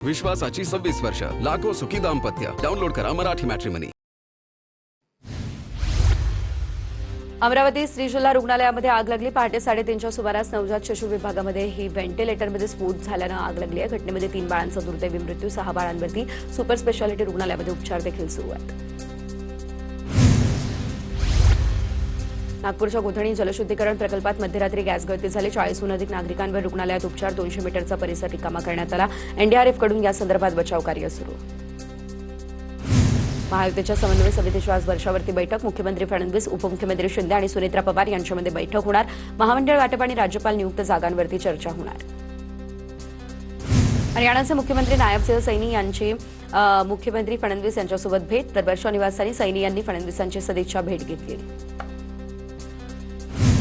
विश्वासाची 26 वर्ष, लाखो सुखी दाम्पत्य. डाउनलोड करा मराठी मॅट्रिमनी. अमरावती स्त्री जिल्हा रुग्णालयामध्ये आग लागली. पहाटे 3:30च्या सुमारास नवजात शिशु विभागामध्ये ही व्हेंटिलेटरमध्ये स्फोट झाल्यानं आग लागली आहे. घटनेमध्ये 3 बाळांचा दुर्दैवी मृत्यू, 6 बाळांवरती सुपर स्पेशालिटी रुग्णालयामध्ये उपचार देखील सुरू आहेत. नागपूरच्या गोधणी जलशुद्धीकरण प्रकल्पात मध्यरात्री गॅस गळती झाली. 40हून अधिक नागरिकांवर रुग्णालयात उपचार. 200 मीटरचा परिसर रिकामा करण्यात आला. एनडीआरएफकडून या संदर्भात बचाव कार्य सुरू. महायुतीच्या समन्वय समितीची आज वर्षावरती बैठक. मुख्यमंत्री फडणवीस, उपमुख्यमंत्री शिंदे आणि सुनेत्रा पवार यांच्यामध्ये बैठक होणार. महामंडळ वाटप आणि राज्यपाल नियुक्त जागांवरती चर्चा होणार. हरियाणाचे मुख्यमंत्री नायब सिंह सैनी यांची मुख्यमंत्री फडणवीस यांच्यासोबत भेट. तर वर्षा निवासांनी सैनी यांनी फडणवीसांची सदिच्छा भेट घेतली.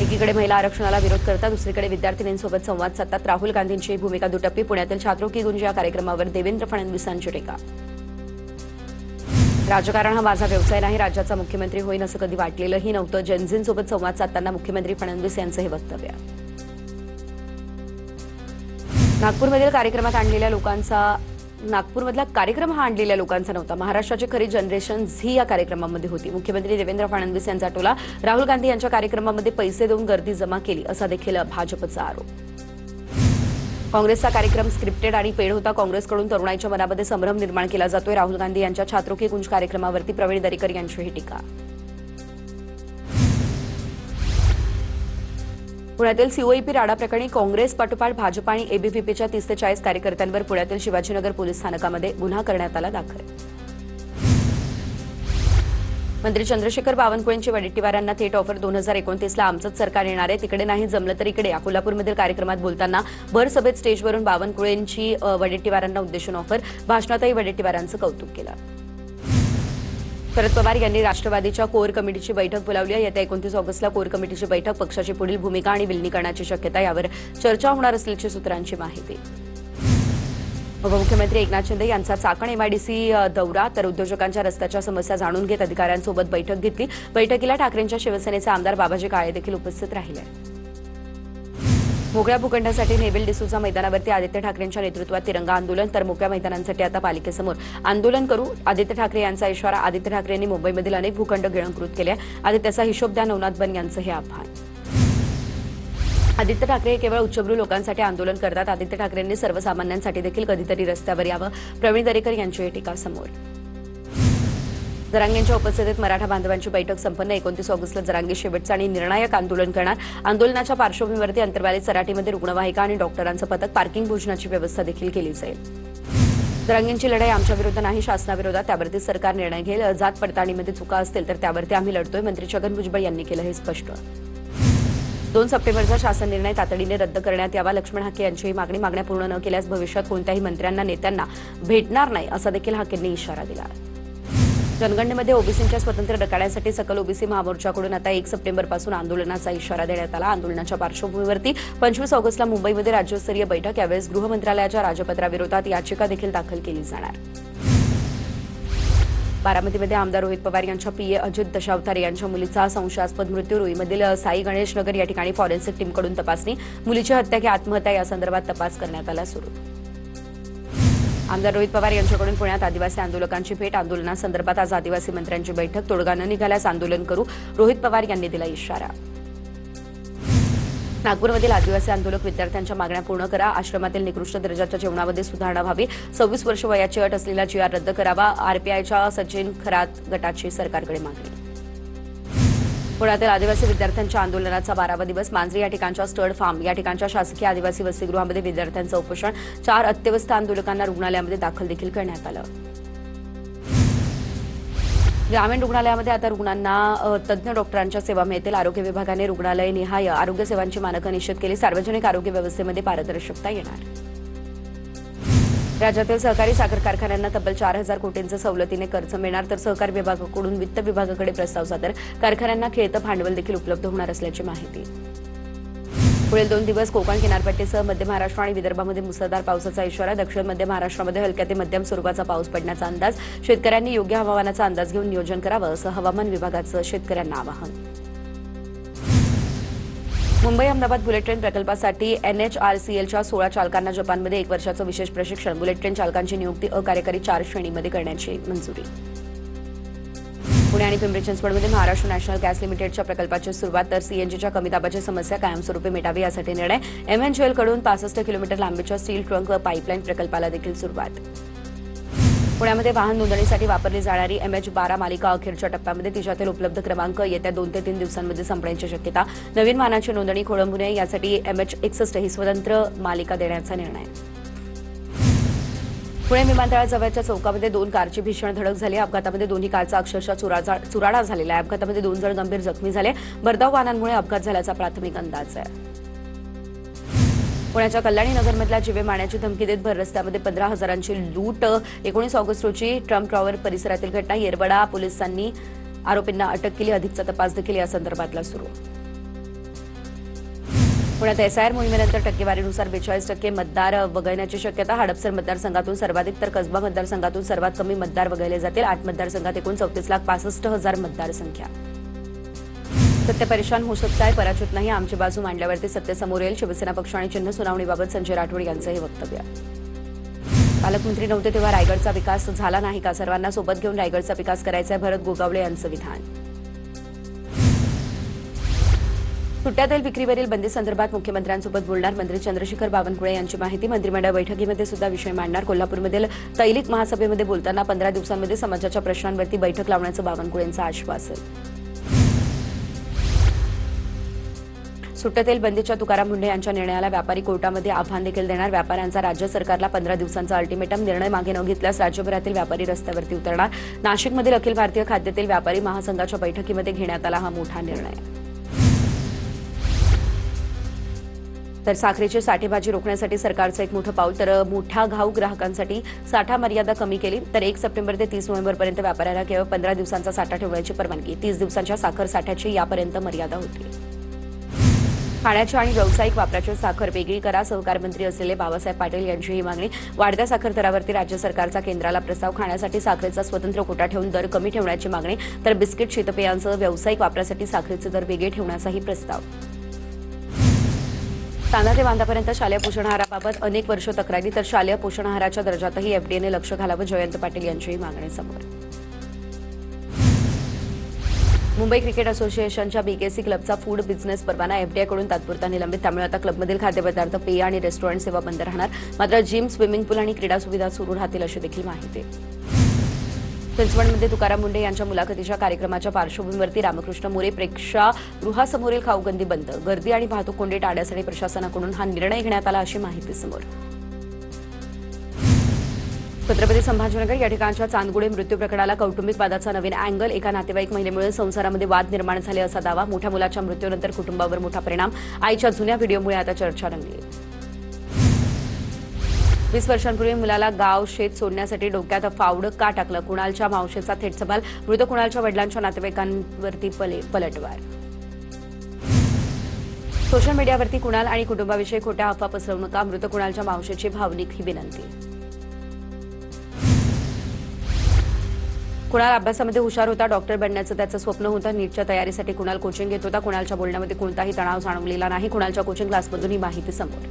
एकीकडे महिला आरक्षणाला विरोध करतात, दुसरीकडे विद्यार्थिनींसोबत संवाद साधतात. राहुल गांधींची भूमिका दुटप्पी. पुण्यातील छात्रों की गुंज या कार्यक्रमावर देवेंद्र फडणवीसांची टीका. राजकारण हा माझा व्यवसाय नाही, राज्याचा मुख्यमंत्री होईन असं कधी वाटलेलंही नव्हतं. जेनझींसोबत संवाद साधताना मुख्यमंत्री फडणवीस यांचं हे वक्तव्य. नागपूरमधला कार्यक्रम हा आणलेल्या लोकांचा नव्हता. महाराष्ट्राची खरी जनरेशन झी या कार्यक्रमामध्ये होती. मुख्यमंत्री देवेंद्र फडणवीस यांचा टोला. राहुल गांधी यांच्या कार्यक्रमामध्ये पैसे देऊन गर्दी जमा केली असा देखील भाजपचा आरोप. काँग्रेसचा कार्यक्रम स्क्रिप्टेड आणि पेड होता. काँग्रेसकडून तरुणाईच्या मनामध्ये संभ्रम निर्माण केला जातोय. राहुल गांधी यांच्या छात्रों की गुंज कार्यक्रमावरती प्रवीण दरेकर यांची ही टीका. पुण्यातील सीओईपी राडा प्रकरणी काँग्रेस पाठोपाठ भाजप आणि एबीव्हीपीच्या 30 ते 40 कार्यकर्त्यांवर पुण्यातील शिवाजीनगर पोलीस स्थानकामध्ये गुन्हा करण्यात आला दाखल. मंत्री चंद्रशेखर बावनकुळेंची वडेट्टीवारांना थेट ऑफर. 2029ला आमचंच सरकार येणार आहे, तिकडे नाही जमलं तर इकडे. कोल्हापूरमधील कार्यक्रमात बोलताना भर सभेत स्टेजवरून बावनकुळेंची वडेट्टीवारांना उद्देशून ऑफर. भाषणातही वडेट्टीवारांचं कौतुक केलं. शरद पवार यांनी राष्ट्रवादीच्या कोर कमिटीची बैठक बोलावली आहे. येत्या 29 ऑगस्टला कोर कमिटीची बैठक. पक्षाची पुढील भूमिका आणि विलिनीकरणाची शक्यता यावर चर्चा होणार असल्याची सूत्रांची माहिती. उपमुख्यमंत्री एकनाथ शिंदे यांचा चाकण एमआयडीसी दौरा. तर उद्योजकांच्या रस्त्याच्या समस्या जाणून घेत अधिकाऱ्यांसोबत बैठक घेतली. बैठकीला ठाकरेंच्या शिवसेनेचे आमदार बाबाजी काळे देखील उपस्थित राहिले. मोकळ्या भूखंडासाठी नेव्हिल डिसूजा मैदानावरती आदित्य ठाकरेंच्या नेतृत्वात तिरंगा आंदोलन. तर मोकळ्या मैदानांसाठी आता पालिकेसमोर आंदोलन करू. आदित्य ठाकरे यांचा इशारा. आदित्य ठाकरेंनी मुंबईमधील अनेक भूखंड गिळंकृत केले. आदित्यचा हिशोब द्या, नवनाथ बन यांचं हे आव्हान. आदित्य ठाकरे हे केवळ उच्चभ्रू लोकांसाठी आंदोलन करतात. आदित्य ठाकरेंनी सर्वसामान्यांसाठी देखील कधीतरी रस्त्यावर यावं. प्रवीण दरेकर यांची ही टीका समोर. जरांगेंच्या उपस्थितीत मराठा बांधवांची बैठक संपन्न. 29 ऑगस्टला जरांगे शेवटचं आणि निर्णायक आंदोलन करणार. आंदोलनाच्या पार्श्वभूमीवरती अंतर्वाली सराटीमध्ये रुग्णवाहिका आणि डॉक्टरांचं पथक. पार्किंग भोजनाची व्यवस्था देखील केली जाईल. जरांगेंची लढाई आमच्या विरुद्ध नाही, शासनाविरोधात. त्यावरती सरकार निर्णय घेईल. जात पडताळणीमध्ये चुका असतील तर त्यावरती आम्ही लढतोय. मंत्री छगन भुजबळ यांनी केलं हे स्पष्ट. 2 सप्टेंबरचा शासन निर्णय तातडीने रद्द करण्यात यावा. लक्ष्मण हाके यांची मागण्या पूर्ण न केल्यास भविष्यात कोणत्याही मंत्र्यांना नेत्यांना भेटणार नाही असा देखील हाकेंनी इशारा दिला. जनगणनेमध्ये ओबीसींच्या स्वतंत्र रकाड्यासाठी सकल ओबीसी महामोर्चाकडून आता 1 सप्टेंबरपासून आंदोलनाचा इशारा देण्यात आला. आंदोलनाच्या पार्श्वभूमीवरती 25 ऑगस्टला मुंबईमध्ये राज्यस्तरीय बैठक. यावेळेस गृह मंत्रालयाच्या राजपत्राविरोधात याचिका देखील दाखल केली जाणार. बारामतीमध्ये आमदार रोहित पवार यांच्या पीए अजित दशावतारे यांच्या मुलीचा संशयास्पद मृत्यू. रोईमधील साई गणेश नगर या ठिकाणी फॉरेन्सिक टीमकडून तपासणी. मुलीची हत्या की आत्महत्या या संदर्भात तपास करण्यात आला सुरू. आमदार रोहित पवार यांच्याकडून पुण्यात आदिवासी आंदोलकांची भेट. आंदोलनासंदर्भात आज आदिवासी मंत्र्यांची बैठक. तोडगा न निघाल्यास आंदोलन करू, रोहित पवार यांनी दिला इशारा. नागपूरमधील आदिवासी आंदोलक विद्यार्थ्यांच्या मागण्या पूर्ण करा. आश्रमातील निकृष्ट दर्जाच्या जेवणामध्ये सुधारणा व्हावी. 26 वर्ष वयाची अट असलेला जीआर रद्द करावा. आरपीआयच्या सचिन खरात गटाची सरकारकडे मागणी. पुण्यातील आदिवासी विद्यार्थ्यांच्या आंदोलनाचा 12वा दिवस. मांजरी या ठिकाणच्या स्टड फार्म या ठिकाणच्या शासकीय आदिवासी वसतिगृहामध्ये विद्यार्थ्यांचं उपोषण. 4 अत्यवस्थ आंदोलकांना रुग्णालयामध्ये दाखल देखील करण्यात आलं. ग्रामीण रुग्णालयामध्ये आता रुग्णांना तज्ज्ञ डॉक्टरांच्या सेवा मिळतील. आरोग्य विभागाने रुग्णालय निहाय आरोग्य सेवांची मानकं निश्चित केली. सार्वजनिक आरोग्य व्यवस्थेमध्ये पारदर्शकता येणार. राज्यातील सहकारी साखर कारखान्यांना तब्बल 4,000 कोटींचं सवलतीने कर्ज मिळणार. तर सहकार विभागाकडून वित्त विभागाकडे प्रस्ताव सादर. कारखान्यांना खेळतं भांडवल देखील उपलब्ध होणार असल्याची माहिती. पुढील 2 दिवस कोकण किनारपट्टीसह मध्य महाराष्ट्र आणि विदर्भामध्ये मुसळधार पावसाचा इशारा. दक्षिण मध्य महाराष्ट्रामध्ये हलक्या ते मध्यम स्वरूपाचा पाऊस पडण्याचा अंदाज. शेतकऱ्यांनी योग्य हवामानाचा अंदाज घेऊन नियोजन करावं असं हवामान विभागाचं शेतकऱ्यांना आवाहन. मुंबई अहमदाबाद बुलेट ट्रेन प्रकल्पासाठी NHRCLच्या 16 चालकांना जपानमध्ये 1 वर्षाचं विशेष प्रशिक्षण. बुलेट ट्रेन चालकांची नियुक्ती अकार्यकारी 4 श्रेणीमध्ये करण्याची मंजुरी. पुणे आणि पिंपरी चिंचवडमध्ये महाराष्ट्र नॅशनल गॅस लिमिटेडच्या प्रकल्पाची सुरुवात. तर सीएनजीच्या कमी दाबाची समस्या कायमस्वरूपी मिटावी यासाठी निर्णय. MNGL कडून 65 किलोमीटर लांबीच्या स्टील ट्रंक पाईपलाईन प्रकल्पाला देखील सुरुवात. पुण्यामध्ये वाहन नोंदणीसाठी वापरली जाणारी MH12 मालिका अखेरच्या टप्प्यामध्ये. तिच्यातील उपलब्ध क्रमांक येत्या 2 ते 3 दिवसांमध्ये संपण्याची शक्यता. नवीन वाहनाची नोंदणी खोळंबू नये यासाठी MH61 ही स्वतंत्र मालिका देण्याचा निर्णय. पुणे विमानतळाजवळच्या चौकामध्ये 2 कारची भीषण धडक झाली. अपघातामध्ये दोन्ही कारचा अक्षरशः चुराडा झालेला आहे. अपघातामध्ये 2 जण गंभीर जखमी झाले. भरधाव वाहनांमुळे अपघात झाल्याचा प्राथमिक अंदाज आहे. पुण्याच्या कल्याणी नगरमधल्या जिवे मारण्याची धमकी देत भर रस्त्यामध्ये 15,000ची लूट. 19 ऑगस्ट रोजी ट्रम्प टॉवर परिसरातील घटना. येरवडा पोलिसांनी आरोपींना अटक केली. अधिकचा तपास देखील या संदर्भातला सुरू. पुण्यात SIR मोहिमेनंतर टक्केवारीनुसार 42% मतदार वगळण्याची शक्यता. हडपसर मतदारसंघातून सर्वाधिक तर कसबा मतदारसंघातून सर्वात कमी मतदार वगळले जातील. 8 मतदारसंघात एकूण 34,65,000 मतदारसंख्या. सत्य परेशान हो सकता है, पराजित नाही. आमची बाजू मांडल्यावरती सत्य समोर येईल. शिवसेना पक्ष आणि चिन्ह सुनावणीबाबत संजय राठोड यांचं हे वक्तव्य. पालकमंत्री नव्हते तेव्हा रायगडचा विकास झाला नाही का? सर्वांना सोबत घेऊन रायगडचा विकास करायचा आहे. भरत गोगावले यांचं विधान. सुट्ट्या तेल विक्रीवरील बंदी संदर्भात मुख्यमंत्र्यांसोबत बोलणार. मंत्री चंद्रशेखर बावनकुळे यांची माहिती. मंत्रिमंडळ बैठकीमध्ये सुद्धा विषय मांडणार. कोल्हापूरमधील तैलिक महासभेमध्ये बोलताना 15 दिवसांमध्ये समाजाच्या प्रश्नांवरती बैठक लावण्याचं बावनकुळेंचं आश्वासन. सुट्टे तेल बंदीच्या तुकाराम मुंढे यांच्या निर्णयाला व्यापारी कोर्टामध्ये आव्हान देखील देणार. व्यापाऱ्यांचा राज्य सरकारला 15 दिवसांचा अल्टिमेटम. निर्णय मागे न घेतल्यास राज्यभरातील व्यापारी रस्त्यावरती उतरणार. नाशिकमधील अखिल भारतीय खाद्यतेल व्यापारी महासंघाच्या बैठकीमध्ये घेण्यात आला हा मोठा निर्णय. तर साखरेची साठेबाजी रोखण्यासाठी सरकारचं एक मोठं पाऊल. तर मोठ्या घाऊक ग्राहकांसाठी साठा मर्यादा कमी केली. तर 1 सप्टेंबर ते 30 नोव्हेंबरपर्यंत व्यापाऱ्याला केवळ 15 दिवसांचा साठा ठेवण्याची परवानगी. 30 दिवसांच्या साखर साठ्याची यापर्यंत मर्यादा होती. खाण्याच्या आणि व्यावसायिक वापराची साखर वेगळी करा. सहकार मंत्री असलेले बाबासाहेब पाटील यांची ही मागणी. वाढत्या साखर दरावरती राज्य सरकारचा केंद्राला प्रस्ताव. खाण्यासाठी साखरेचा स्वतंत्र कोटा ठेवून दर कमी ठेवण्याची मागणी. तर बिस्किट शीतपेयांसह व्यावसायिक वापरासाठी साखरेचे दर वेगळे ठेवण्याचाही प्रस्ताव. तांदा ते बांधापर्यंत शालेय पोषण आहाराबाबत अनेक वर्ष तक्रारी. तर शालेय पोषण आहाराच्या दर्जातही FDAने लक्ष घालावं. जयंत पाटील यांचीही मागणी समोर. मुंबई क्रिकेट असोसिएशनच्या BKC क्लबचा फूड बिझनेस परवाना FDAकडून तात्पुरता निलंबित. त्यामुळे आता क्लबमधील खाद्यपदार्थ, पेय आणि रेस्टॉरंट सेवा बंद राहणार. मात्र जिम, स्विमिंग पूल आणि क्रीडा सुविधा सुरू राहतील अशी देखील माहिती. चिंचवडमध्ये तुकाराम मुंढे यांच्या मुलाखतीच्या कार्यक्रमाच्या पार्श्वभूमीवरती रामकृष्ण मोरे प्रेक्षागृहासमोरील खाऊगंदी बंद. गर्दी आणि वाहतूक कोंडी टाळण्यासाठी प्रशासनाकडून हा निर्णय घेण्यात आला अशी माहिती समोर. छत्रपती संभाजीनगर या ठिकाणच्या चांदगुडे मृत्यू प्रकरणाला कौटुंबिक वादाचा नवीन अँगल. एका नातेवाईक महिलेमुळे संसारामध्ये वाद निर्माण झाले असा दावा. मोठ्या मुलाच्या मृत्यूनंतर कुटुंबावर मोठा परिणाम. आईच्या जुन्या व्हिडिओमुळे आता चर्चा रंगली. 20 वर्षांपूर्वी मुलाला गाव शेत सोडण्यासाठी डोक्यात फावडं का टाकलं? कुणालच्या मावशीचा थेट सवाल. मृत कुणालच्या वडिलांच्या नातेवाईकांवरती पलटवार. सोशल मीडियावरती कुणाल आणि कुटुंबाविषयी खोट्या अफवा पसरवू नका. मृत कुणालच्या मावशीची भावनिक ही विनंती. कुणाल अभ्यासामध्ये हुशार होता. डॉक्टर बनण्याचं त्याचं स्वप्न होतं. नीटच्या तयारीसाठी कुणाल कोचिंग घेत होता. कुणालच्या बोलण्यामध्ये कोणताही तणाव जाणवलेला नाही. कुणालच्या कोचिंग क्लासमधून ही माहिती समोर.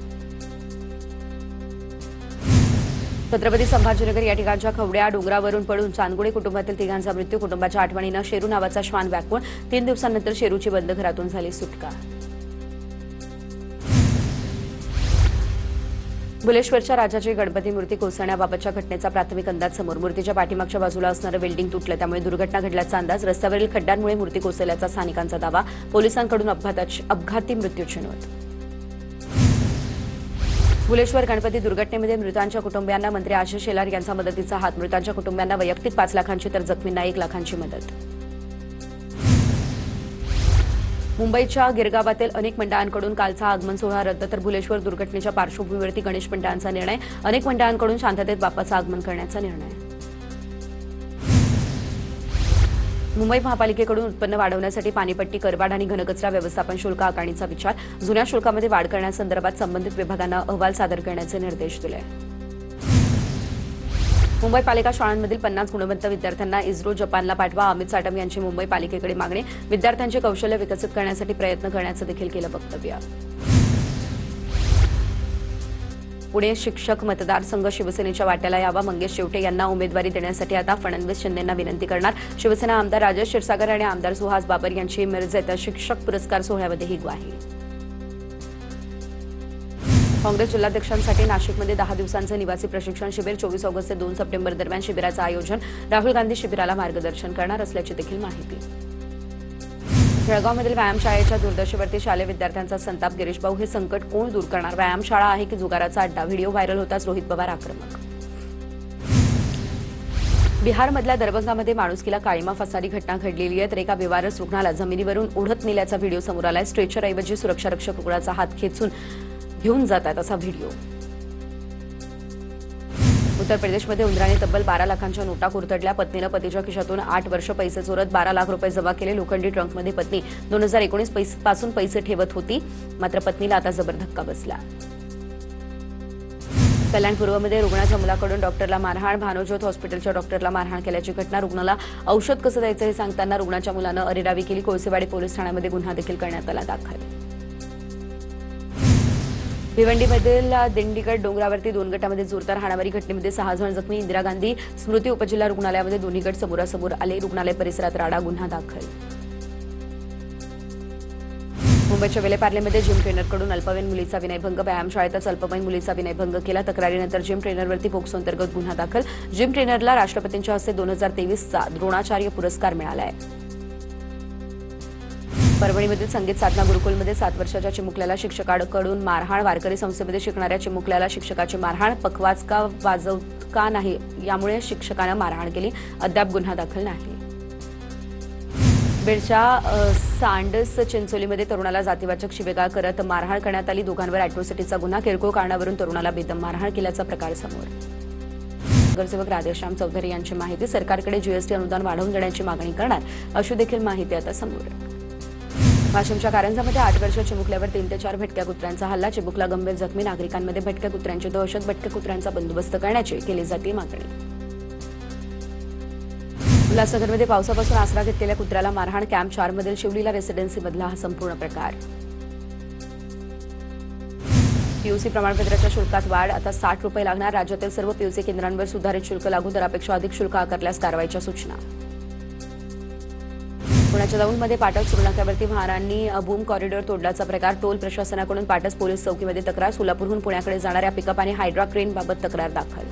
छत्रपती संभाजीनगर या ठिकाणच्या खवड्या डोंगरावरून पडून चांदगुडे कुटुंबातील 3घांचा मृत्यू. कुटुंबाच्या आठवणीनं शेरू नावाचा श्वान व्याकुळ. 3 दिवसांनंतर शेरूची बंद घरातून झाली सुटका. भुलेश्वरच्या राजाची गणपती मूर्ती कोसळण्याबाबतच्या घटनेचा प्राथमिक अंदाज समोर. मूर्तीच्या पाठीमागच्या बाजूला असणारं वेल्डिंग तुटलं. त्यामुळे दुर्घटना घडल्याचा अंदाज. रस्त्यावरील खड्ड्यांमुळे मूर्ती कोसळल्याचा स्थानिकांचा दावा. पोलिसांकडून अपघाती मृत्यूची नोंद. भुलेश्वर गणपती दुर्घटनेमध्ये मृतांच्या कुटुंबियांना मंत्री आशिष शेलार यांचा मदतीचा हात. मृतांच्या कुटुंबियांना वैयक्तिक 5 लाखांची तर जखमींना 1 लाखांची मदत. मुंबईच्या गिरगावातील अनेक मंडळांकडून कालचा आगमन सोहळा रद्द. तर भुलेश्वर दुर्घटनेच्या पार्श्वभूमीवरती गणेश मंडळांचा निर्णय. अनेक मंडळांकडून शांततेत बाप्पाचं आगमन करण्याचा निर्णय. मुंबई महापालिकेकडून उत्पन्न वाढवण्यासाठी पाणीपट्टी, करवाढ आणि घनकचरा व्यवस्थापन शुल्क आकारणीचा विचार. जुन्या शुल्कामध्ये वाढ करण्यासंदर्भात संबंधित विभागांना अहवाल सादर करण्याचे निर्देश दिले. मुंबई पालिका शाळांमधील 50 गुणवंत विद्यार्थ्यांना इस्रो जपानला पाठवा. अमित साटम यांची मुंबई पालिकेकडे मागणी. विद्यार्थ्यांचे कौशल्य विकसित करण्यासाठी प्रयत्न करण्याचं देखील केलं वक्तव्य. पुणे शिक्षक मतदारसंघ शिवसेनेच्या वाट्याला यावा. मंगेश शेवटे यांना उमेदवारी देण्यासाठी आता फडणवीस शिंदेंना विनंती करणार. शिवसेना आमदार राजेश क्षीरसागर आणि आमदार सुहास बाबर यांची मिरजेत शिक्षक पुरस्कार सोहळ्यामध्ये ही ग्वाही. काँग्रेस जिल्हाध्यक्षांसाठी नाशिकमध्ये 10 दिवसांचं निवासी प्रशिक्षण शिबिर. 24 ऑगस्ट ते 2 सप्टेंबर दरम्यान शिबिराचं आयोजन. राहुल गांधी शिबिराला मार्गदर्शन करणार असल्याची देखील माहिती. जळगावमधील व्यायामशाळेच्या दुर्दशेवरती शालेय विद्यार्थ्यांचा संताप. गिरीश भाऊ, हे संकट कोण दूर करणार? व्यायामशाळा आहे की जुगाराचा अड्डा? व्हिडिओ व्हायरल होताच रोहित पवार आक्रमक. बिहारमधल्या दरभंगामध्ये माणुसकीला काळीमा फासणारी घटना घडलेली आहे. तर एका बेवारस रुग्णाला जमिनीवरून ओढत नेल्याचा व्हिडिओ समोर आलाय. स्ट्रेचरऐवजी सुरक्षारक्षक रुग्णाचा हात खेचून घेऊन जातात असा व्हिडिओ. उत्तर प्रदेशमध्ये उंदराने तब्बल 12 लाखांच्या नोटा कुरतडल्या. पत्नीनं पतीच्या खिशातून 8 वर्ष पैसे चोरत 12 लाख रुपये जमा केले. लोखंडी ट्रंकमध्ये पत्नी 2019 पासून पैसे ठेवत होती. मात्र पत्नीला आता जबर धक्का बसला. कल्याण पूर्वमध्ये रुग्णाच्या मुलाकडून डॉक्टरला मारहाण. भानोज्योत हॉस्पिटलच्या डॉक्टरला मारहाण केल्याची घटना. रुग्णाला औषध कसं द्यायचं हे सांगताना रुग्णाच्या मुलानं अरेरावी केली. कोळसेवाडी पोलीस ठाण्यामध्ये गुन्हा देखील करण्यात आला दाखल. भिवंडीमधील दिंडीगड डोंगरावरती 2 गटामध्ये जोरदार हाणामारी. घटनेमध्ये 6 जण जखमी. इंदिरा गांधी स्मृती उपजिल्हा रुग्णालयामध्ये दोन्ही गट समोरासमोर आले. रुग्णालय परिसरात राडा. गुन्हा दाखल. मुंबईच्या वेलेपार्लेमध्ये जिम ट्रेनरकडून अल्पवयीन मुलीचा विनयभंग. व्यायामशाळेतच अल्पवयीन मुलीचा विनयभंग केला. तक्रारीनंतर जिम ट्रेनरवरती पोक्सो अंतर्गत गुन्हा दाखल. जिम ट्रेनरला राष्ट्रपतींच्या हस्ते 2023चा द्रोणाचार्य पुरस्कार मिळाला आहे. परभणीमधील संगीत साधना गुरुकुलमध्ये 7 वर्षाच्या चिमुकल्याला शिक्षकाकडून मारहाण. वारकरी संस्थेमध्ये शिकणाऱ्या चिमुकल्याला शिक्षकाची मारहाण. पखवाज का वाजवत का नाही यामुळे शिक्षकानं मारहाण केली. अद्याप गुन्हा दाखल नाही. बीडच्या सांडस चिंचोलीमध्ये तरुणाला जातीवाचक शिवेगाळ करत मारहाण करण्यात आली. दोघांवर अॅट्रॉसिटीचा गुन्हा. किरकोळ कारणावरून तरुणाला बेदम मारहाण केल्याचा प्रकार समोर. नगरसेवक राधेश्याम चौधरी यांची माहिती. सरकारकडे जीएसटी अनुदान वाढवून देण्याची मागणी करणार अशी देखील माहिती आता समोर. वाशिमच्या कारंजामध्ये 8 वर्षीय चिमुकल्यावर 3 ते 4 भटक्या कुत्र्यांचा हल्ला. चिमुकला गंभीर जखमी. नागरिकांमध्ये भटक्या कुत्र्यांची दहशत. भटक्या कुत्र्यांचा बंदोबस्त करण्याची केली जाते मागणी. उल्हासनगरमध्ये पावसापासून आसरा घेतलेल्या कुत्र्याला मारहाण. कॅम्प 4 मधील शिवलीला रेसिडेन्सीमधला हा संपूर्ण प्रकार. पीयूसी प्रमाणपत्राच्या शुल्कात वाढ. आता 60 रुपये लागणार. राज्यातील सर्व पीयूसी केंद्रांवर सुधारित शुल्क लागू. दरापेक्षा अधिक शुल्क आकारल्यास कारवाईच्या सूचना. पुण्याच्या दौंडमध्ये पाटस सुरनाक्यावरती वाहनांनी बूम कॉरिडॉर तोडल्याचा प्रकार. टोल प्रशासनाकडून पाटस पोलीस चौकीमध्ये तक्रार. सोलापूरहून पुण्याकडे जाणाऱ्या पिकअप आणि हायड्रा क्रेनबाबत तक्रार दाखल.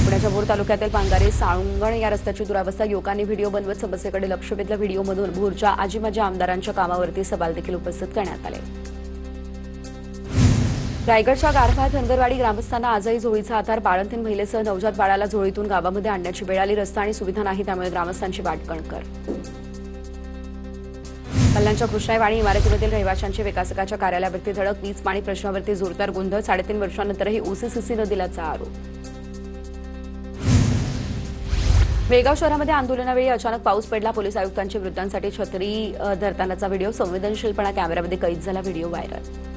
पुण्याच्या भोर तालुक्यातील पांगारे साळुंगण या रस्त्याची दुरावस्था. युवकांनी व्हिडिओ बनवत समस्येकडे लक्ष वेधलं. व्हिडिओमधून भोरच्या आजी माजी आमदारांच्या कामावरती सवाल देखील उपस्थित करण्यात आले. रायगडच्या गारवा धनगरवाडी ग्रामस्थांना आजही झोळीचा आधार. बाळंतीण महिलेसह नवजात बाळाला झोळीतून गावामध्ये आणण्याची वेळ आली. रस्ता आणि सुविधा नाही त्यामुळे ग्रामस्थांची वाट कणकर. कल्याणच्या कृष्णाईवाणी इमारतीमधील रहिवाशांची विकासकाच्या कार्यालयावरती धडक. वीज पाणी प्रश्नावरती जोरदार गोंधळ. 3.5 वर्षांनंतरही ओसीसीसी न दिल्याचा आरोप. बेळगाव शहरामध्ये आंदोलनावेळी अचानक पाऊस पडला. पोलीस आयुक्तांची वृद्धांसाठी छत्री धरतानाचा व्हिडिओ. संवेदनशीलपणा कॅमेऱ्यामध्ये कैद झाला. Video viral.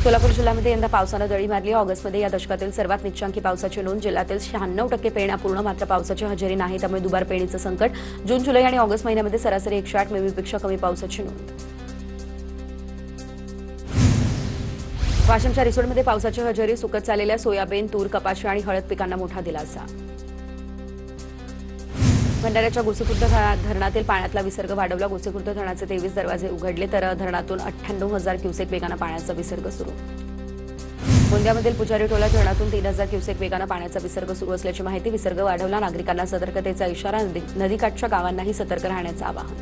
सोलापूर जिल्ह्यामध्ये यंदा पावसानं दडी मारली. ऑगस्टमध्ये या दशकातील सर्वात निच्चांकी पावसाची नोंद. जिल्ह्यातील 96% पेरण्या पूर्ण. मात्र पावसाची हजेरी नाही त्यामुळे दुबार पेरणीचं संकट. जून जुलै आणि ऑगस्ट महिन्यामध्ये सरासरी 108 मिमीपेक्षा कमी पावसाची नोंद. वाशिमच्या रिसोडमध्ये पावसाची हजेरी. सुकत चाललेल्या सोयाबीन, तूर, कपाशी आणि हळद पिकांना मोठा दिलासा. भंडाऱ्याच्या गोसेखुर्द धरणातील पाण्यातला विसर्ग वाढवला. गोसेखुर्द धरणाचे 23 दरवाजे उघडले तर धरणातून 98,000 क्युसेक वेगानं पाण्याचा विसर्ग सुरू. गोंदियामधील पुजारी टोला धरणातून 3,000 क्युसेक वेगानं पाण्याचा विसर्ग सुरू असल्याची माहिती. विसर्ग वाढवला. नागरिकांना सतर्कतेचा इशारा. नदीकाठच्या गावांनाही सतर्क राहण्याचं आवाहन.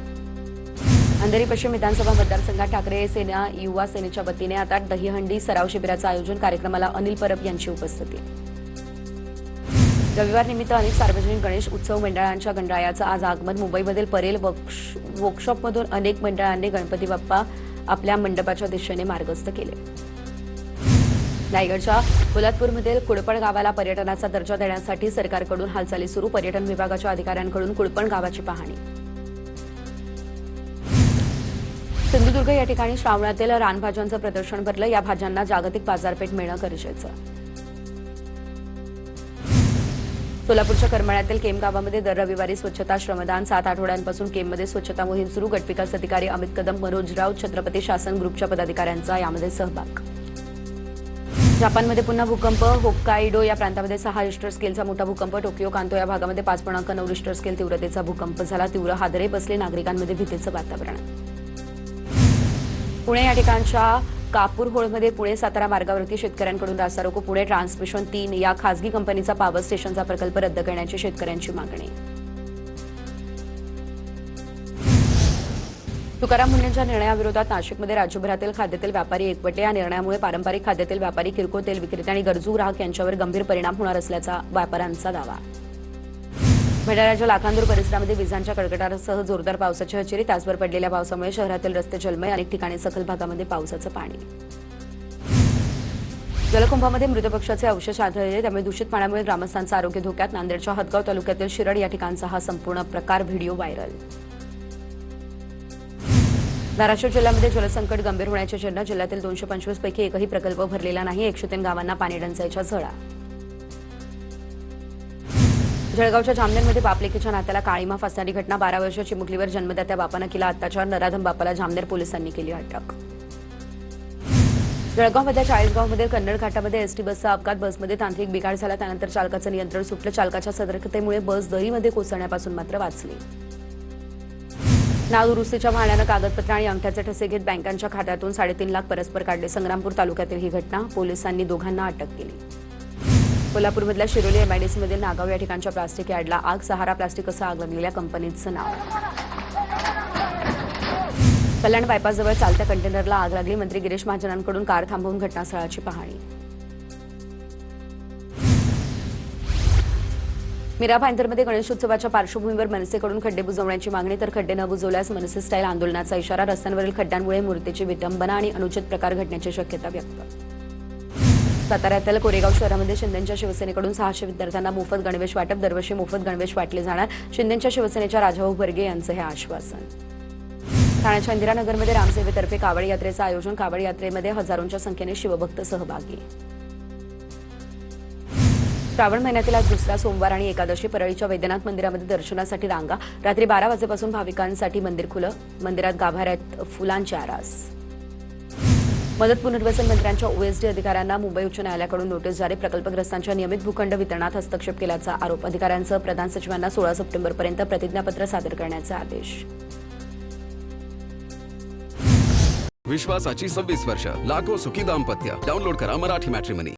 अंधेरी पश्चिम विधानसभा मतदारसंघात ठाकरे सेना युवा सेनेच्या वतीने आता दहीहंडी सराव शिबिराचं आयोजन. कार्यक्रमाला अनिल परब यांची उपस्थिती. रविवार निमित्त अनेक सार्वजनिक गणेश उत्सव मंडळांच्या गणरायाचं आज आगमन. मुंबईमधील परेल वर्कशॉपमधून अनेक मंडळांनी गणपती बाप्पा आपल्या मंडपाच्या दिशेने मार्गस्थ केले. रायगडच्या पोलादपूरमधील कुडपण गावाला पर्यटनाचा दर्जा देण्यासाठी सरकारकडून हालचाली सुरू. पर्यटन विभागाच्या अधिकाऱ्यांकडून कुडपण गावाची पाहणी. सिंधुदुर्ग या ठिकाणी श्रावणातील रानभाज्यांचं प्रदर्शन भरलं. या भाज्यांना जागतिक बाजारपेठ मिळणं गरजेचं. सोलापूरच्या करमाळ्यातील केम गावामध्ये दर रविवारी स्वच्छता श्रमदान 7 आठवड्यांपासून केममध्ये स्वच्छता मोहीम सुरू. गटविकास अधिकारी अमित कदम, मनोज राऊत, छत्रपती शासन ग्रुपच्या पदाधिकाऱ्यांचा यामध्ये सहभाग. जपानमध्ये पुन्हा भूकंप. होक्काइडो या प्रांतामध्ये 6 रिश्टर स्केलचा मोठा भूकंप. टोकियो कांतो या भागामध्ये 5.9 रिश्टर स्केल तीव्रतेचा भूकंप झाला. तीव्र हादरे बसले. नागरिकांमध्ये भीतीचं वातावरण. पुणे या ठिकाणच्या कापूरहोळमध्ये पुणे सातारा मार्गावरती शेतकऱ्यांकडून रास्ता रोको. पुणे ट्रान्समिशन 3 या खासगी कंपनीचा पॉवर स्टेशनचा प्रकल्प रद्द करण्याची शेतकऱ्यांची मागणी. तुकाराम मुंढेंच्या निर्णयाविरोधात नाशिकमध्ये राज्यभरातील खाद्यतेल व्यापारी एकवटले. या निर्णयामुळे पारंपरिक खाद्यतेल व्यापारी, किरकोळ तेल विक्रेते आणि गरजू ग्राहक यांच्यावर गंभीर परिणाम होणार असल्याचा व्यापाऱ्यांचा दावा. भंडाऱ्याच्या लाखांदूर परिसरामध्ये विजांच्या कडकडाटासह जोरदार पावसाची हजेरी. तासभर पडलेल्या पावसामुळे शहरातील रस्ते जलमय. अनेक ठिकाणी सखल भागामध्ये पावसाचं पाणी. जलकुंभामध्ये मृत पक्ष्याचे अवशेष आढळले, त्यामुळे दूषित पाण्यामुळे ग्रामस्थांचं आरोग्य धोक्यात. नांदेडच्या हदगाव तालुक्यातील शिरड या ठिकाणचा हा संपूर्ण प्रकार व्हिडिओ व्हायरल. धाराशिव जिल्ह्यामध्ये जलसंकट गंभीर होण्याचे चिन्ह. जिल्ह्यातील 225 पैकी एकही प्रकल्प भरलेला नाही. 103 गावांना पाणी टंचाईच्या झळा. जळगावच्या जामनेरमध्ये बापलेकीच्या नात्याला काळीमा फासणारी घटना. 12 वर्षीय चिमुकलीवर जन्मदात्या बापानं केला अत्याचार. नराधम बापाला जामनेर पोलिसांनी केली अटक. जळगावमधल्या चाळीसगावमध्ये कन्नड घाटामध्ये एसटी बसचा अपघात. बसमध्ये तांत्रिक बिघाड झाला, त्यानंतर चालकाचं नियंत्रण सुटलं. चालकाच्या सतर्कतेमुळे बस दरीमध्ये कोसळण्यापासून मात्र वाचली. नाव दुरुस्तीच्या बहाण्यानं कागदपत्र आणि अंगठ्याचे ठसे घेत बँकांच्या खात्यातून 3.5 लाख परस्पर काढले. संग्रामपूर तालुक्यातील ही घटना. पोलिसांनी दोघांना अटक केली. कोल्हापूरमधल्या शिरोली एमआयडीसीमधील नागाव या ठिकाणच्या प्लास्टिक यार्डला आग. सहारा प्लास्टिक असं आग लागलेल्या कंपनीचं नाव. कल्याण बायपासजवळ चालत्या कंटेनरला आग लागली. मंत्री गिरीश महाजनांकडून कार थांबवून घटनास्थळाची पाहणी. मीरा भाईंदरमध्ये गणेशोत्सवाच्या पार्श्वभूमीवर मनसेकडून खड्डे बुजवण्याची मागणी. तर खड्डे न बुजवल्यास मनसे स्टाईल आंदोलनाचा इशारा. रस्त्यांवरील खड्ड्यांमुळे मूर्तीची विटंबना आणि अनुचित प्रकार घडण्याची शक्यता व्यक्त. साताऱ्यातील कोरेगाव शहरामध्ये शिंदेच्या शिवसेनेकडून 600 विद्यार्थ्यांना मोफत गणवेश वाटप. दरवर्षी मोफत गणवेश वाटले जाणार. शिंदेच्या शिवसेनेच्या राजाभाऊ बर्गे यांचं हे आश्वासन. ठाण्याच्या इंदिरानगरमध्ये रामसेवेतर्फे कावड यात्रेचं आयोजन. कावड यात्रेमध्ये हजारोंच्या संख्येने शिवभक्त सहभागी. श्रावण महिन्यातील आज दुसरा सोमवार आणि एकादशी. परळीच्या वैद्यनाथ मंदिरामध्ये दर्शनासाठी रांगा. रात्री 12 वाजेपासून भाविकांसाठी मंदिर खुलं. मंदिरात गाभाऱ्यात फुलांची आरास. मदत पुनर्वसन मंत्र्यांच्या ओएसडी अधिकाऱ्यांना मुंबई उच्च न्यायालयाकडून नोटीस जारी. प्रकल्पग्रस्तांच्या नियमित भूखंड वितरणात हस्तक्षेप केल्याचा आरोप. अधिकाऱ्यांसह प्रधान सचिवांना 16 सप्टेंबरपर्यंत प्रतिज्ञापत्र सादर करण्याचे आदेश. विश्वासाची 26 वर्ष. लाखो सुखी दाम्पत्य. डाउनलोड करा मराठी मॅट्रिमनी.